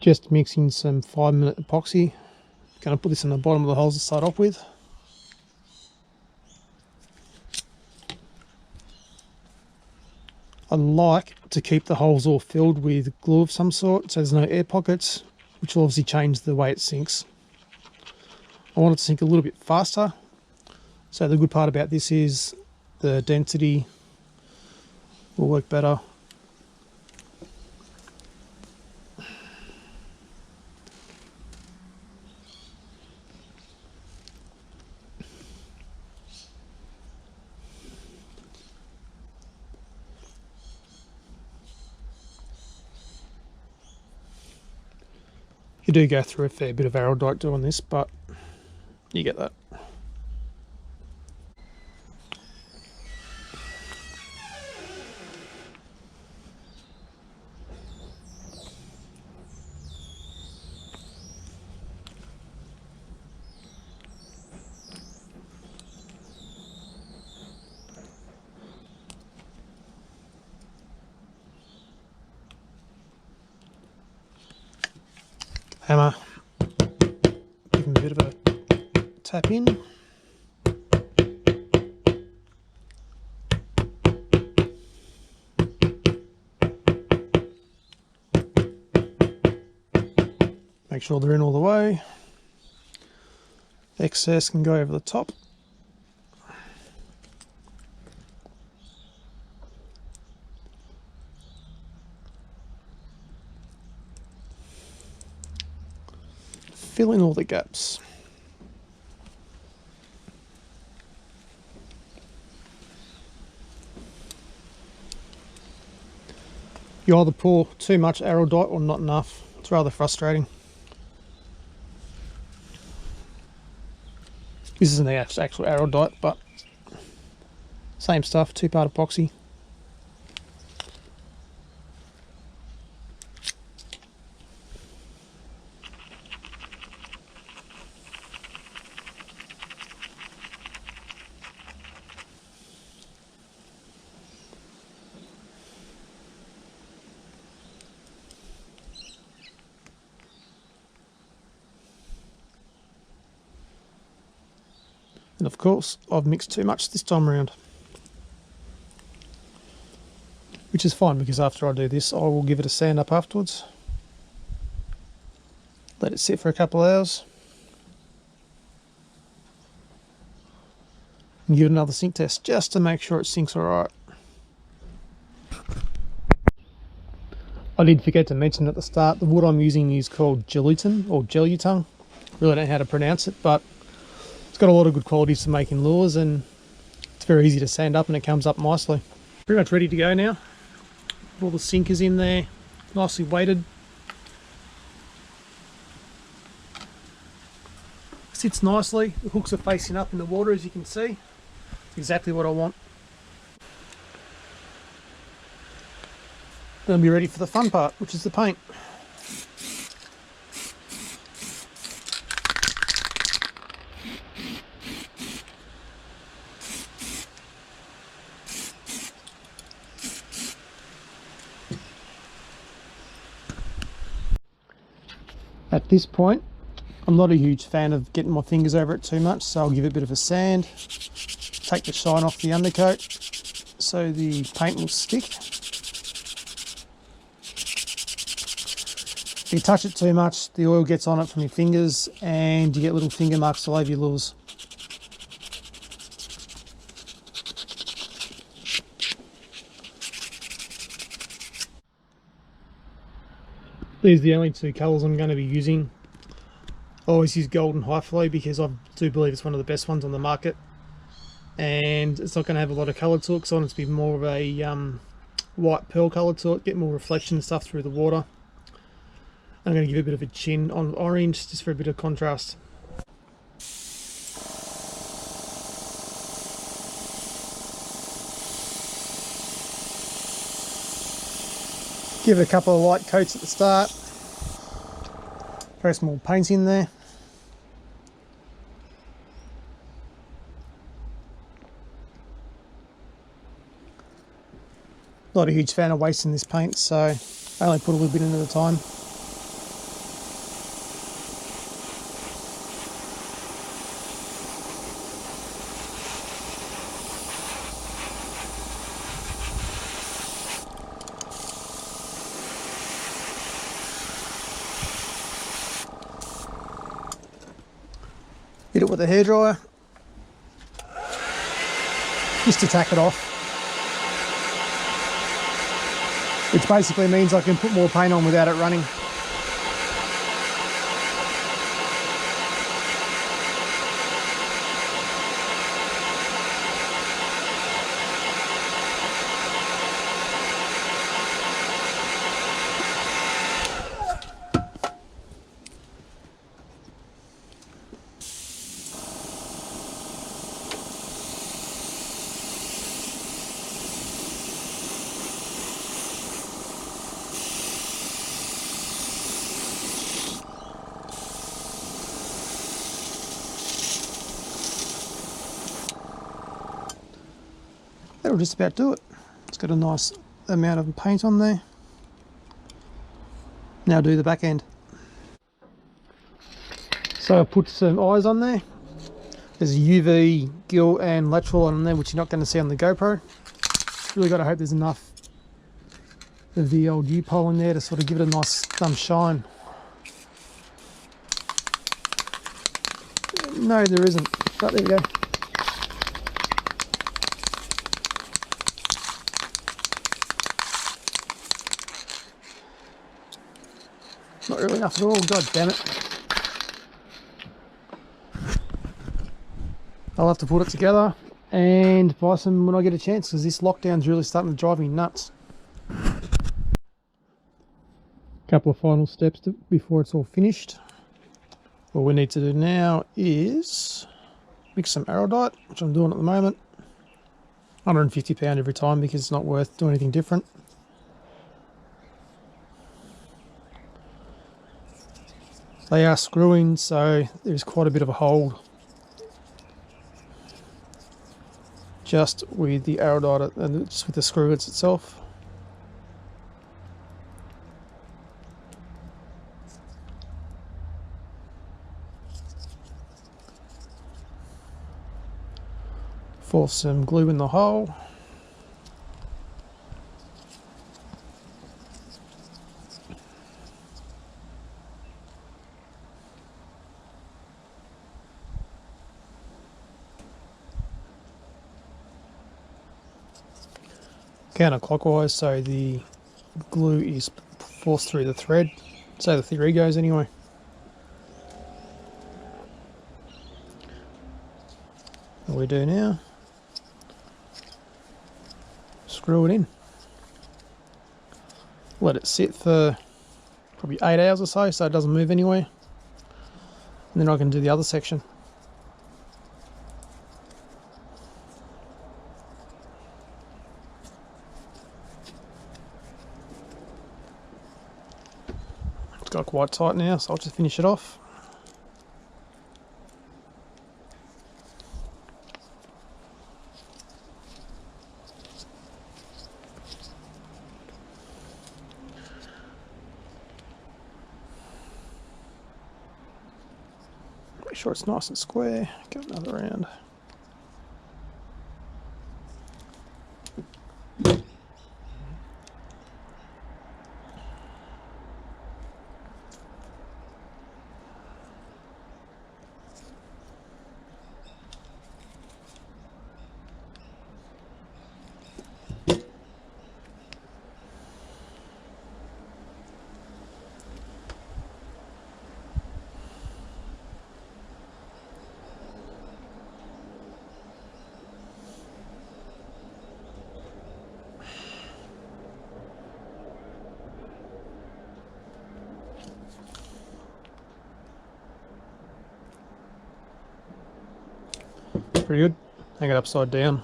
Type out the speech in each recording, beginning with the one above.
Just mixing some 5-minute epoxy. Going to put this in the bottom of the holes to start off with. I like to keep the holes all filled with glue of some sort so there's no air pockets, which will obviously change the way it sinks. I want it to sink a little bit faster, so the good part about this is the density will work better. You do go through a fair bit of araldite doing this, but you get that. Hammer, give him a bit of a tap in. Make sure they're in all the way. Excess can go over the top. Fill in all the gaps. You either pour too much araldite or not enough. It's rather frustrating. This isn't the actual araldite, but same stuff, 2-part epoxy. And of course, I've mixed too much this time around. Which is fine, because after I do this, I will give it a sand up afterwards. Let it sit for a couple of hours. And give it another sink test, just to make sure it sinks alright. I did forget to mention at the start, the wood I'm using is called gelatin, or gelutung. Really don't know how to pronounce it, but it's got a lot of good qualities for making lures, and it's very easy to sand up and it comes up nicely. Pretty much ready to go now. All the sinkers in there, nicely weighted. Sits nicely, the hooks are facing up in the water, as you can see. It's exactly what I want. Then I'll be ready for the fun part, which is the paint. At this point, I'm not a huge fan of getting my fingers over it too much, so I'll give it a bit of a sand, take the shine off the undercoat so the paint will stick. If you touch it too much, the oil gets on it from your fingers and you get little finger marks all over your lures. These are the only two colours I'm going to be using. I always use gold and high flow because I do believe it's one of the best ones on the market. And it's not going to have a lot of colour to it, because I want it to be more of a white pearl colour to it, get more reflection and stuff through the water. I'm going to give it a bit of a chin on orange, just for a bit of contrast. Give it a couple of light coats at the start. Throw some more paint in there. Not a huge fan of wasting this paint, so I only put a little bit in at a time. Hit it with a hairdryer just to tack it off, which basically means I can put more paint on without it running. That'll just about do it. It's got a nice amount of paint on there. Now do the back end. So I put some eyes on there. There's a UV, gill and lateral on there, which you're not going to see on the GoPro. Really got to hope there's enough of the old U-pole in there to sort of give it a nice shine. No, there isn't. But there we go. Not really enough at all, god damn it. I'll have to put it together and buy some when I get a chance, because this lockdown's really starting to drive me nuts. Couple of final steps before it's all finished. What we need to do now is mix some araldite, which I'm doing at the moment. £150 every time because it's not worth doing anything different. They are screwing, so there's quite a bit of a hold just with the araldite and just with the screw itself. Force some glue in the hole. Counterclockwise, so the glue is forced through the thread, so the theory goes anyway. What we do now, screw it in, let it sit for probably 8 hours or so it doesn't move anywhere, and then I can do the other section. Got quite tight now, so I'll just finish it off. Make sure it's nice and square. Give it another round. Pretty good. Hang it upside down,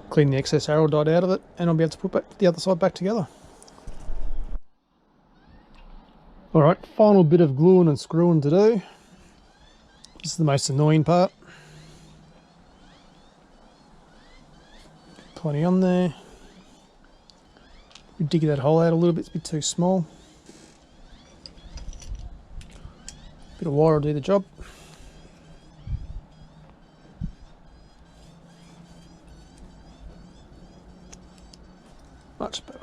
clean the excess araldite out of it, and I'll be able to put the other side back together. Alright, final bit of gluing and screwing to do. This is the most annoying part. Plenty on there. We dig that hole out a little bit, it's a bit too small. Bit of wire will do the job. Much better.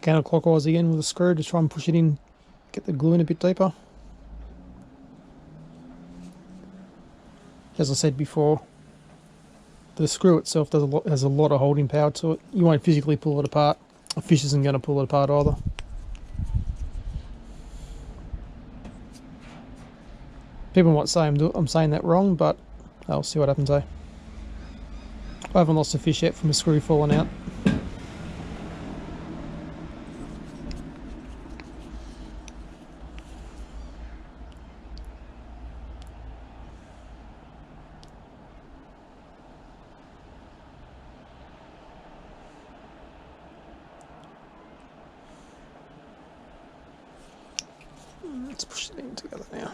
counterclockwise again with a screw to try and push it in, get the glue in a bit deeper. As I said before, the screw itself has a lot of holding power to it. You won't physically pull it apart. A fish isn't going to pull it apart either. People might say I'm saying that wrong, but I'll see what happens, eh? I haven't lost a fish yet from a screw falling out. Let's push it in together now.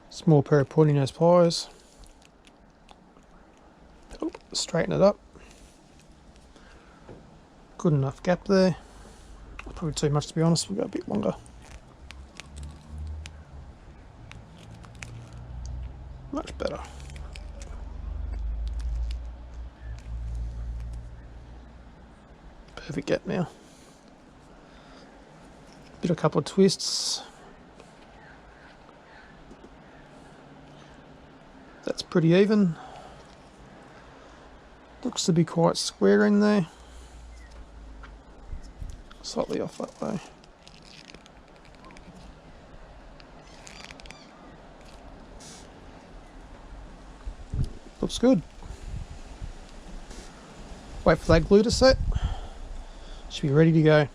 Small pair of pointy nose pliers. Oh, straighten it up. Good enough gap there. Probably too much to be honest, we'll go a bit longer. Much better. Perfect gap now. A couple of twists. That's pretty even. Looks to be quite square in there. Slightly off that way. Looks good. Wait for that glue to set. Should be ready to go.